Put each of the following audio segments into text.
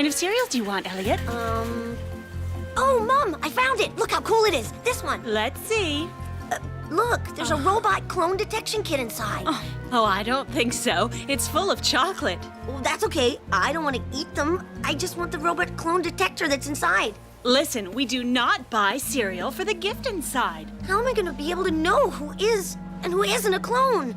kind of cereals do you want, Eliot? Oh, Mom, I found it. Look how cool it is. This one. Let's see. Look, there's a robot clone detection kit inside. Oh, I don't think so. It's full of chocolate. Well, that's okay. I don't want to eat them. I just want the robot clone detector that's inside. Listen, we do not buy cereal for the gift inside. How am I going to be able to know who is and who isn't a clone?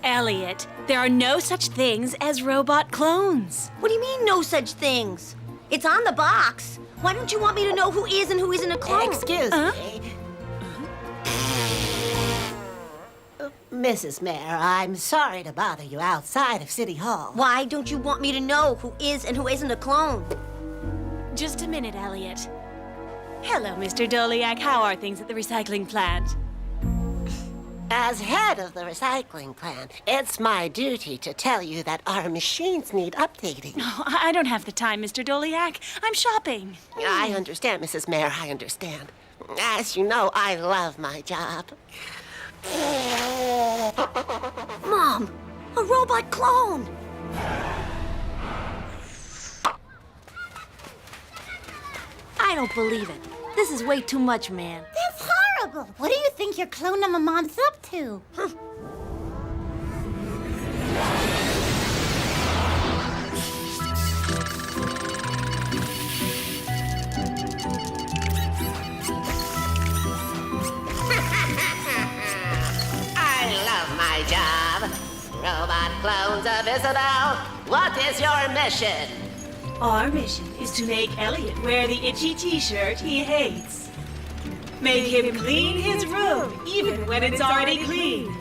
Eliot, there are no such things as robot clones. What do you mean, no such things? It's on the box. Why don't you want me to know who is and who isn't a clone? Excuse me. Mrs. Mayor, I'm sorry to bother you outside of City Hall. Why don't you want me to know who is and who isn't a clone? Just a minute, Eliot. Hello, Mr. Doliak. How are things at the recycling plant? As head of the recycling plant, it's my duty to tell you that our machines need updating. Oh, I don't have the time, Mr. Doliak. I'm shopping. I understand, Mrs. Mayor, I understand. As you know, I love my job. Mom, a robot clone. I don't believe it. This is way too much, man. That's horrible. What do you think your clone of a mom's up to? I love my job. Robot clones of Isabel, what is your mission? Our mission is to make Eliot wear the itchy t-shirt he hates. Make him clean his room, even when it's already clean.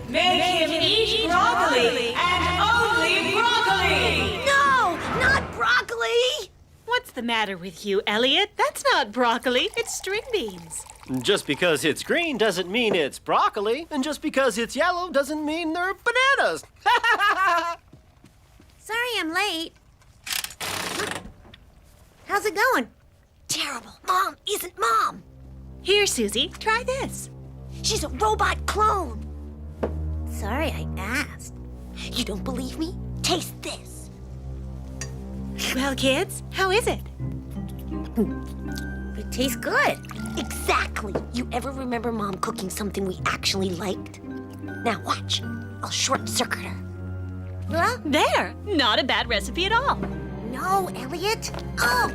Make him eat broccoli, and only broccoli! No, not broccoli! What's the matter with you, Eliot? That's not broccoli, it's string beans. Just because it's green doesn't mean it's broccoli, and just because it's yellow doesn't mean they're bananas. Sorry I'm late. How's it going? Terrible. Mom isn't Mom. Here, Susie, try this. She's a robot clone. Sorry I asked. You don't believe me? Taste this. Well, kids, how is it? It tastes good. Exactly. You ever remember Mom cooking something we actually liked? Now watch. I'll short circuit her. Huh? There, not a bad recipe at all. No, Eliot. Oh!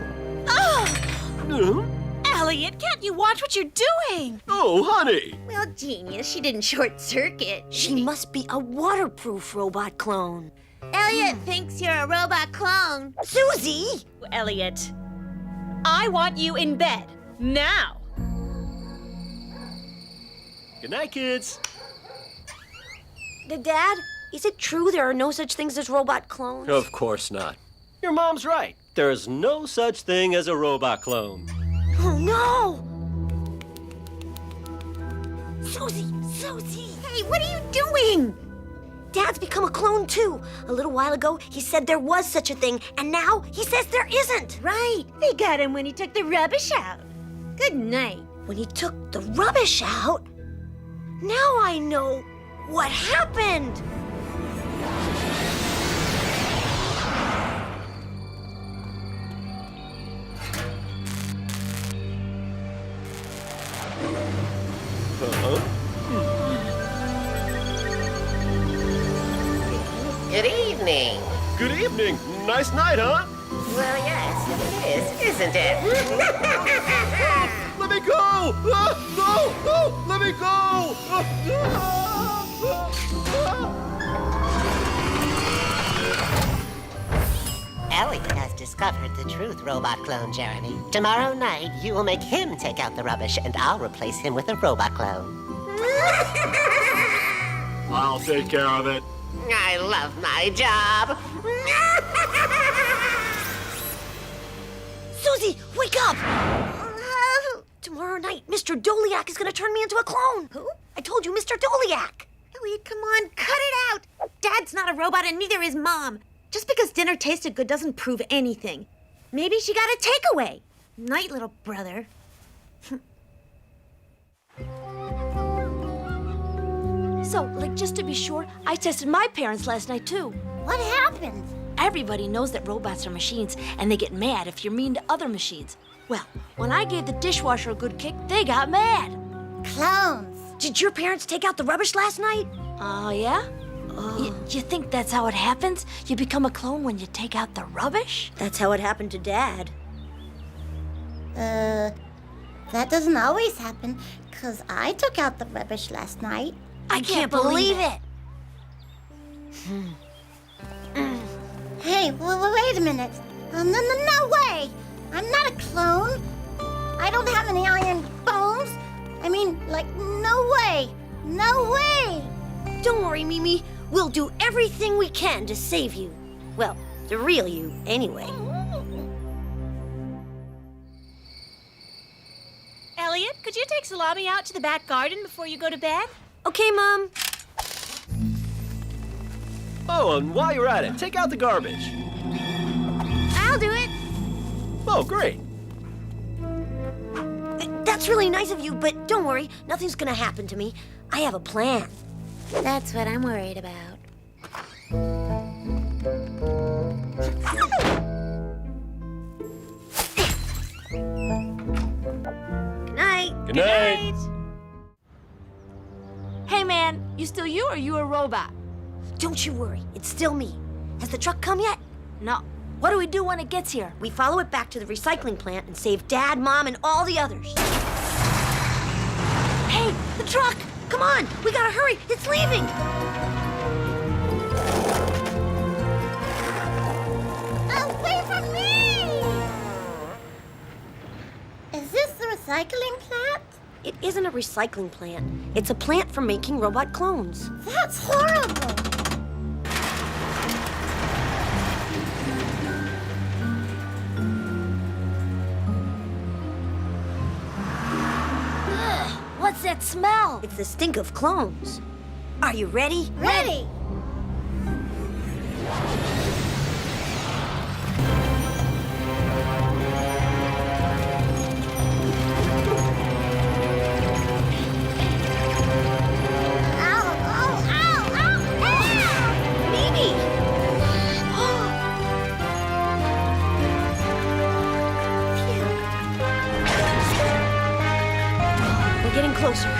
Eliot, can't you watch what you're doing? Oh, honey. Well, genius, she didn't short circuit. She must be a waterproof robot clone. Eliot thinks you're a robot clone. Susie! Eliot, I want you in bed, now. Good night, kids. Dad, is it true there are no such things as robot clones? Of course not. Your mom's right. There's no such thing as a robot clone. Oh, no! Susie! Hey, what are you doing? Dad's become a clone, too. A little while ago, he said there was such a thing, and now he says there isn't. Right, they got him when he took the rubbish out. Good night. When he took the rubbish out, now I know what happened. Good evening. Good evening. Nice night, huh? Well, yes, it is, isn't it? Let me go! No! Let me go! Eliot has discovered the truth, robot clone Jeremy. Tomorrow night, you will make him take out the rubbish, and I'll replace him with a robot clone. I'll take care of it. I love my job. Susie, wake up! Tomorrow night, Mr. Doliak is going to turn me into a clone. Who? I told you, Mr. Doliak. Eliot, come on, cut it out. Dad's not a robot and neither is Mom. Just because dinner tasted good doesn't prove anything. Maybe she got a takeaway. Night, little brother. So, just to be sure, I tested my parents last night, too. What happened? Everybody knows that robots are machines, and they get mad if you're mean to other machines. Well, when I gave the dishwasher a good kick, they got mad. Clones. Did your parents take out the rubbish last night? Oh, yeah? You think that's how it happens? You become a clone when you take out the rubbish? That's how it happened to Dad. That doesn't always happen, 'cause I took out the rubbish last night. I can't believe it. Hey, wait a minute. No way! I'm not a clone. I don't have any iron bones. I mean, like, no way. No way! Don't worry, Mimi. We'll do everything we can to save you. Well, the real you, anyway. Eliot, could you take Salami out to the back garden before you go to bed? Okay, Mom. Oh, and while you're at it, take out the garbage. I'll do it. Oh, great. That's really nice of you, but don't worry. Nothing's gonna happen to me. I have a plan. That's what I'm worried about. Good night. Good night. Hey, man, you still you or you a robot? Don't you worry. It's still me. Has the truck come yet? No. What do we do when it gets here? We follow it back to the recycling plant and save Dad, Mom, and all the others. Hey, the truck! Come on! We gotta hurry! It's leaving! Away from me! Is this the recycling plant? It isn't a recycling plant. It's a plant for making robot clones. That's horrible. What's that smell? It's the stink of clones. Are you ready? Ready? Mimi! We're getting closer.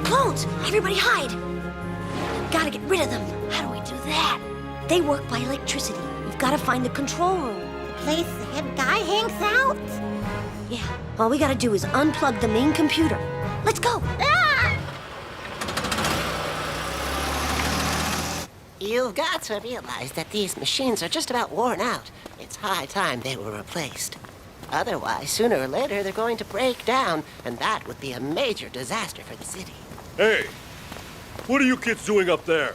Clones! Everybody hide! Gotta get rid of them. How do we do that? They work by electricity. We've gotta find the control room. Place the head guy hangs out? Yeah, all we gotta do is unplug the main computer. Let's go! You've got to realize that these machines are just about worn out. It's high time they were replaced. Otherwise, sooner or later, they're going to break down, and that would be a major disaster for the city. Hey, what are you kids doing up there?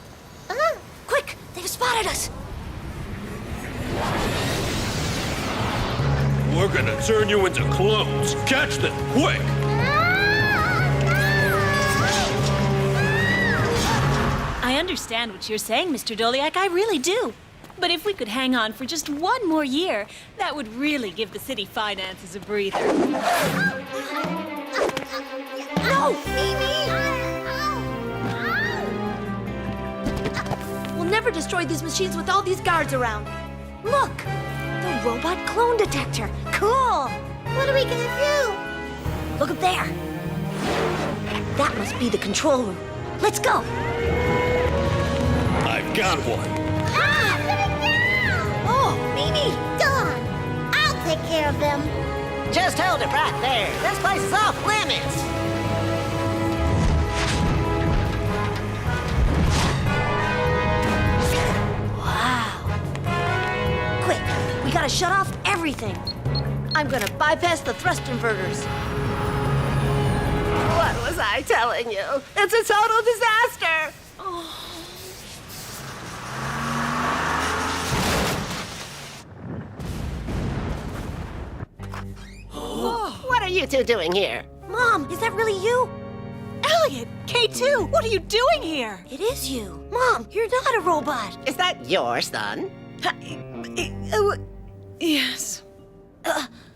Quick! They've spotted us! We're gonna turn you into clones. Catch them, quick! I understand what you're saying, Mr. Doliak. I really do. But if we could hang on for just one more year, that would really give the city finances a breather. No! Mimi! We'll never destroy these machines with all these guards around. Look! The robot clone detector! Cool! What are we gonna do? Look up there! That must be the control room. Let's go! I've got one. Oh, Mimi! Dawn, I'll take care of them. Just hold it right there. This place is off limits. Wow! Quick, we gotta shut off everything. I'm gonna bypass the thrust inverters. What was I telling you? It's a total disaster. What are you two doing here? Mom, is that really you? Eliot! K2! What are you doing here? It is you. Mom, you're not a robot. Is that your son? Yes.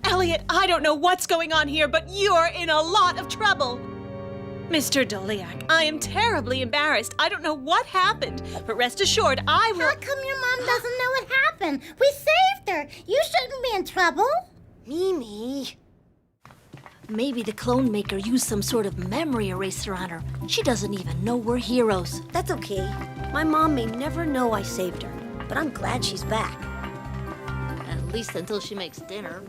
Eliot, I don't know what's going on here, but you're in a lot of trouble. Mr. Doliak, I am terribly embarrassed. I don't know what happened, but rest assured, I will. How come your mom doesn't know what happened? We saved her. You shouldn't be in trouble. Mimi. Maybe the clone maker used some sort of memory eraser on her. She doesn't even know we're heroes. That's okay. My mom may never know I saved her, but I'm glad she's back. At least until she makes dinner.